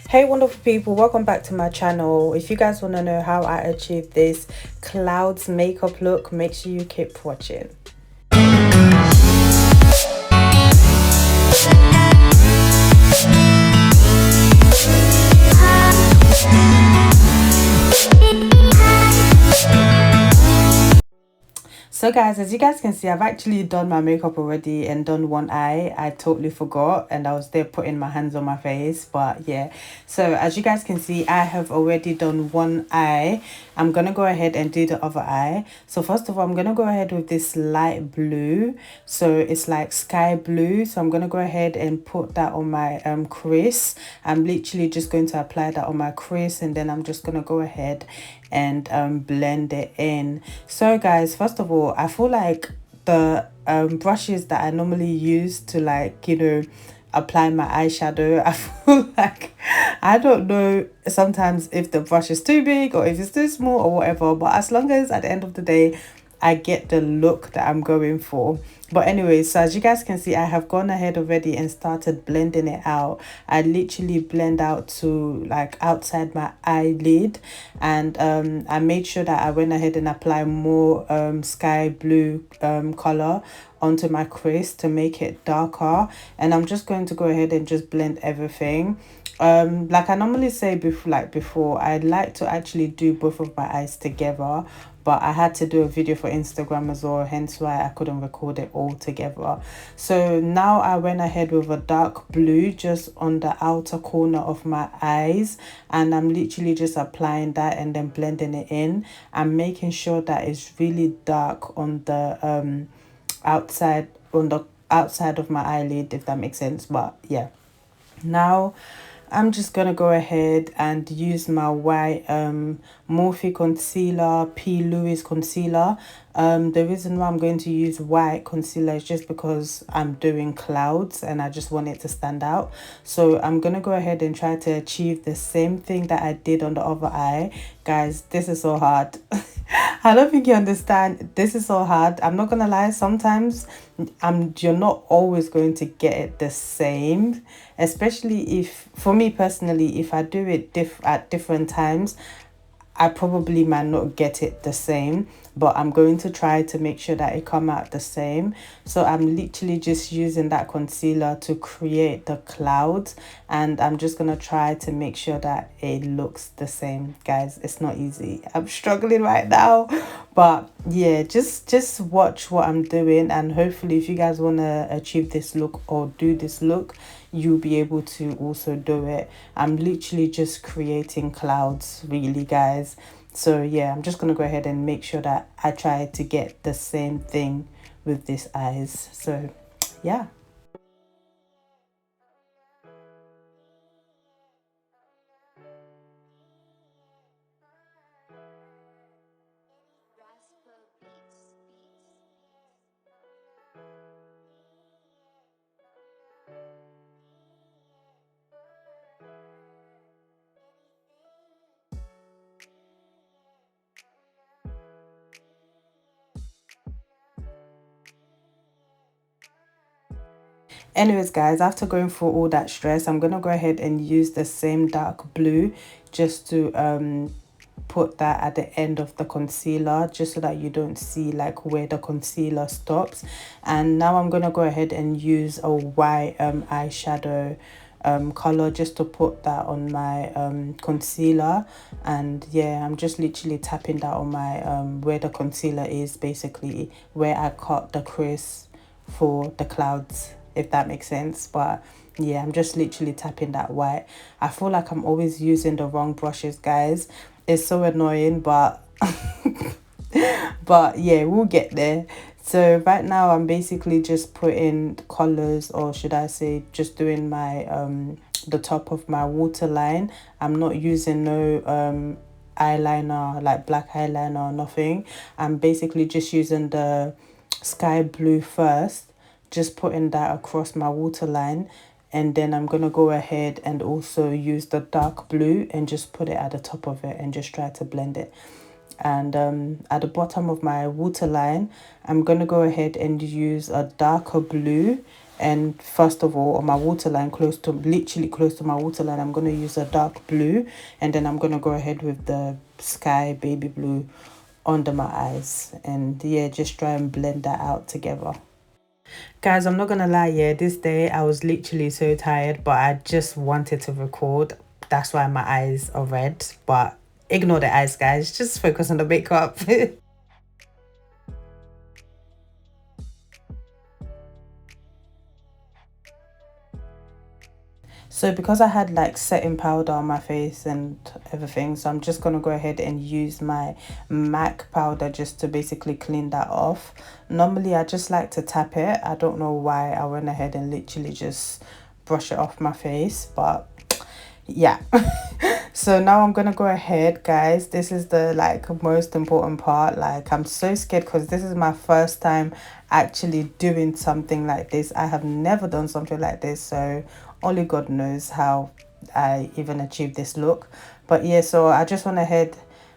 Hey wonderful people, welcome back to my channel. If you guys want to know how I achieved this clouds makeup look, make sure you keep watching. So guys, as you guys can see, I've actually done my makeup already and done one eye. I totally forgot and I was there putting my hands on my face, but yeah. So as you guys can see, I have already done one eye. I'm gonna go ahead and do the other eye. So first of all, I'm gonna go ahead with this light blue. So it's like sky blue. So I'm gonna go ahead and put that on my crease. I'm literally just going to apply that on my crease, and then I'm just gonna go ahead and blend it in. So guys, first of all, I feel like the brushes that I normally use to, like, you know, apply my eyeshadow, I feel like I don't know sometimes if the brush is too big or if it's too small or whatever, but as long as at the end of the day I get the look that I'm going for. But anyway, so as you guys can see, I have gone ahead already and started blending it out. I literally blend out to like outside my eyelid, and I made sure that I went ahead and applied more sky blue color onto my crease to make it darker. And I'm just going to go ahead and just blend everything. Like I normally say before, I'd like to actually do both of my eyes together, but I had to do a video for Instagram as well, hence why I couldn't record it all together. So now I went ahead with a dark blue just on the outer corner of my eyes, and I'm literally just applying that and then blending it in. I'm making sure that it's really dark on the outside of my eyelid, if that makes sense. But yeah, now I'm just gonna go ahead and use my white Morphe concealer, P. Louis concealer. The reason why I'm going to use white concealer is just because I'm doing clouds and I just want it to stand out. So I'm gonna go ahead and try to achieve the same thing that I did on the other eye. Guys, this is so hard. I don't think you understand. This is so hard. I'm not gonna lie, sometimes you're not always going to get it the same, especially if, for me personally, if I do it at different times, I probably might not get it the same, but I'm going to try to make sure that it come out the same. So I'm literally just using that concealer to create the clouds, and I'm just going to try to make sure that it looks the same. Guys, it's not easy. I'm struggling right now, but yeah, just watch what I'm doing, and hopefully if you guys want to achieve this look or do this look, you'll be able to also do it. I'm literally just creating clouds, really, guys. So yeah, I'm just gonna go ahead and make sure that I try to get the same thing with these eyes. So yeah. Anyways, guys, after going through all that stress, I'm gonna go ahead and use the same dark blue just to put that at the end of the concealer, just so that you don't see like where the concealer stops. And now I'm gonna go ahead and use a white eyeshadow color just to put that on my concealer. And yeah, I'm just literally tapping that on my where the concealer is, basically where I cut the crease for the clouds, if that makes sense. But yeah, I'm just literally tapping that white. I feel like I'm always using the wrong brushes, guys. It's so annoying, but but yeah, we'll get there. So right now I'm basically just putting colors, or should I say just doing my the top of my waterline. I'm not using no eyeliner, like black eyeliner or nothing. I'm basically just using the sky blue first, just putting that across my waterline, and then I'm gonna go ahead and also use the dark blue and just put it at the top of it and just try to blend it. And at the bottom of my waterline, I'm gonna go ahead and use a darker blue And first of all, on my waterline, literally close to my waterline, I'm going to use a dark blue, and then I'm going to go ahead with the sky baby blue under my eyes, and yeah, just try and blend that out together. Guys, I'm not gonna lie, yeah, this day I was literally so tired, but I just wanted to record. That's why my eyes are red, but ignore the eyes, guys, just focus on the makeup. So because I had like setting powder on my face and everything, so I'm just gonna go ahead and use my MAC powder just to basically clean that off. Normally I just like to tap it. I don't know why I went ahead and literally just brush it off my face, but yeah. So now I'm gonna go ahead, guys. This is the like most important part. Like, I'm so scared because this is my first time actually doing something like this. I have never done something like this, so only God knows how I even achieved this look. But yeah, so I just went ahead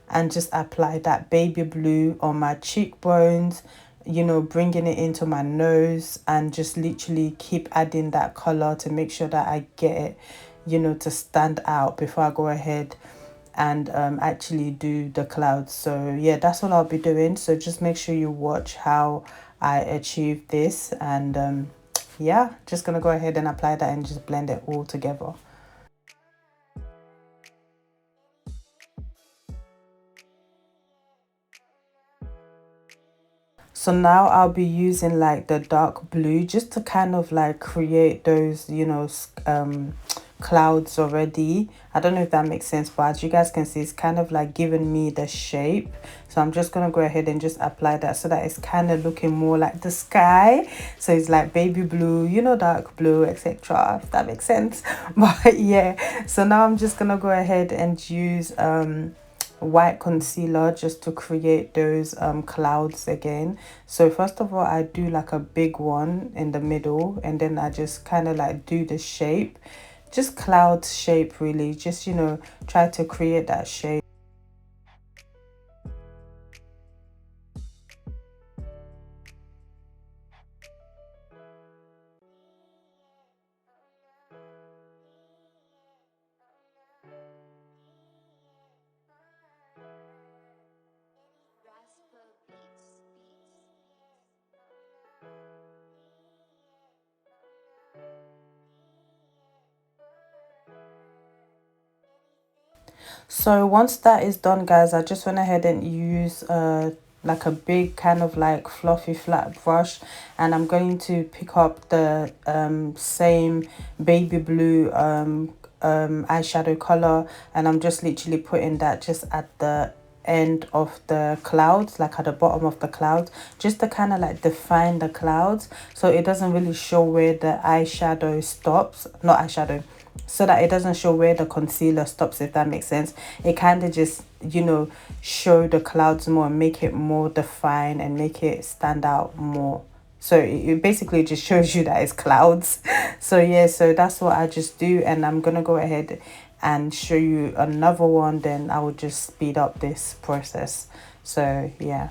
and just applied that baby blue on my cheekbones, you know, bringing it into my nose, and just literally keep adding that color to make sure that I get it, you know, to stand out before I go ahead and actually do the clouds. So yeah, that's all I'll be doing. So just make sure you watch how I achieve this, and yeah, just gonna go ahead and apply that and just blend it all together. So now I'll be using like the dark blue just to kind of like create those, you know, clouds already. I don't know if that makes sense, but as you guys can see, it's kind of like giving me the shape. So I'm just gonna go ahead and just apply that so that it's kind of looking more like the sky. So it's like baby blue, you know, dark blue, etc., if that makes sense. But yeah, so now I'm just gonna go ahead and use white concealer just to create those clouds again. So first of all, I do like a big one in the middle, and then I just kind of like do the shape, just cloud shape, really, just, you know, try to create that shape. So once that is done, guys, I just went ahead and use like a big kind of like fluffy flat brush, and I'm going to pick up the same baby blue eyeshadow color, and I'm just literally putting that just at the end of the clouds, like at the bottom of the clouds, just to kind of like define the clouds, so it doesn't really show where the eyeshadow stops, not eyeshadow, so that it doesn't show where the concealer stops, if that makes sense. It kind of just, you know, show the clouds more and make it more defined and make it stand out more. So it basically just shows you that it's clouds. So yeah, so that's what I just do, and I'm gonna go ahead and show you another one, then I will just speed up this process. So yeah.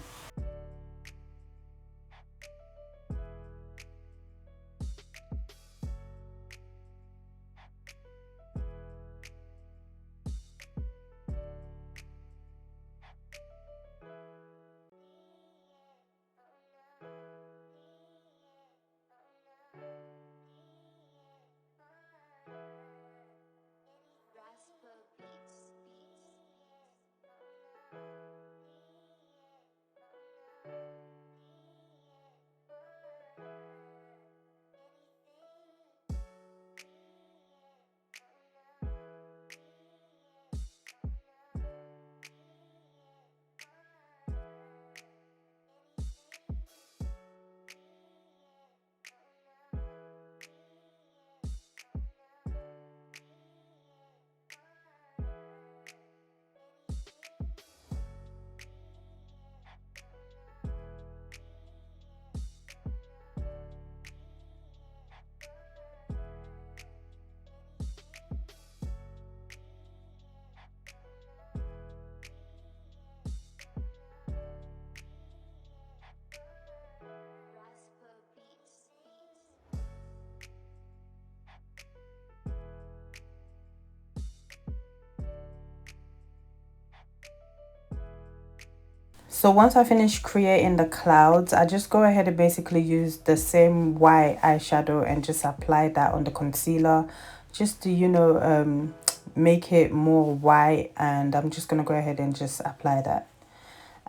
So once I finish creating the clouds, I just go ahead and basically use the same white eyeshadow and just apply that on the concealer, just to, you know, make it more white. And I'm just gonna go ahead and just apply that.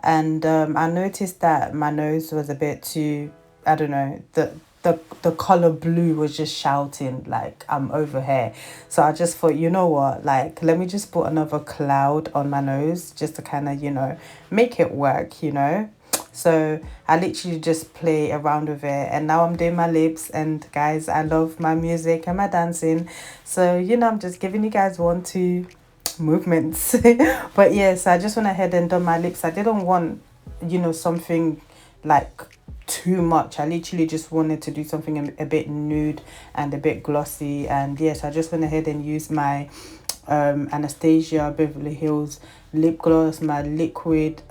And I noticed that my nose was a bit too, I don't know, the color blue was just shouting like I'm over here. So I just thought, you know what, like let me just put another cloud on my nose just to kind of, you know, make it work, you know. So I literally just play around with it, and now I'm doing my lips. And guys, I love my music and my dancing, so you know, I'm just giving you guys 1 2 movements. But yes, I just went ahead and done my lips. I didn't want, you know, something like too much. I literally just wanted to do something a bit nude and a bit glossy. And yes, I just went ahead and used my Anastasia Beverly Hills lip gloss, my liquid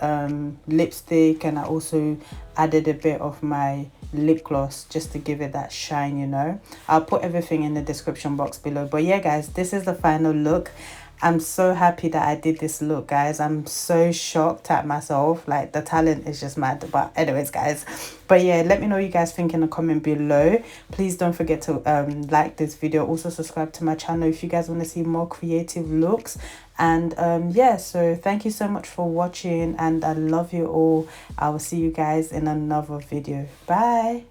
lipstick, and I also added a bit of my lip gloss just to give it that shine, you know. I'll put everything in the description box below. But yeah guys, this is the final look. I'm so happy that I did this look, guys. I'm so shocked at myself. Like, the talent is just mad. But anyways, guys. But yeah, let me know what you guys think in the comment below. Please don't forget to like this video. Also, subscribe to my channel if you guys want to see more creative looks. And yeah, so thank you so much for watching. And I love you all. I will see you guys in another video. Bye.